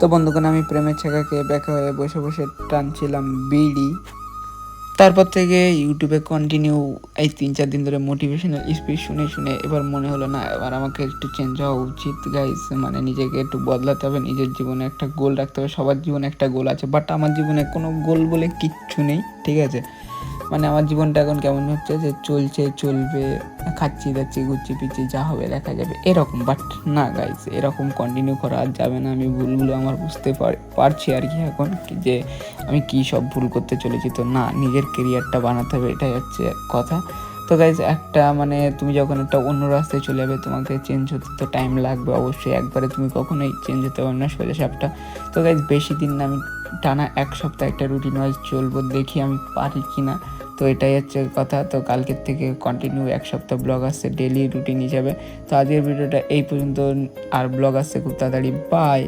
তো বন্ধুগণ, আমি প্রেমের ছেঁকাকে বেঁকা হয়ে বসে বসে টানছিলাম বিড়ি। তারপর থেকে ইউটিউবে কন্টিনিউ এই 3-4 দিন ধরে মোটিভেশনাল স্পিচ শুনে শুনে এবার মনে হলো না, এবার আমাকে একটু চেঞ্জ হওয়া উচিত গাইস। মানে নিজেকে একটু বদলাতে হবে, নিজের জীবনে একটা গোল রাখতে হবে। সবার জীবনে একটা গোল আছে, বাট আমার জীবনে কোনো গোল বলে কিচ্ছু নেই, ঠিক আছে। মানে আমার জীবনটা এখন কেমন হচ্ছে যে চলছে, চলবে, খাচ্ছি দাচ্ছি, ঘুরছি পিচ্ছি, যা হবে দেখা যাবে এরকম। বাট না গাইস, এরকম কন্টিনিউ করা আর যাবে না। আমি ভুলগুলো আমার বুঝতে পারছি আর কি এখন, যে আমি কী সব ভুল করতে চলেছি। তো না, নিজের কেরিয়ারটা বানাতে হবে, এটাই হচ্ছে কথা। তো গাইজ, একটা মানে তুমি যখন একটা অন্য রাস্তায় চলে যাবে, তোমাকে চেঞ্জ হতে তো টাইম লাগবে অবশ্যই। একবারে তুমি কখনোই চেঞ্জ হতে পারবে না সোজা সাপটা। তো গাইজ, বেশি দিন না, আমি টানা 1 সপ্তাহ একটা রুটিন ওয়াইজ চলবো, দেখি আমি পারি কি না। তো এটাই হচ্ছে কথা। তো কালকের থেকে কন্টিনিউ 1 সপ্তাহ ব্লগ আসছে ডেলি রুটিন হিসাবে। তো আজকের ভিডিওটা এই পর্যন্ত, আর ব্লগ আসছে খুব তাড়াতাড়ি। বাই।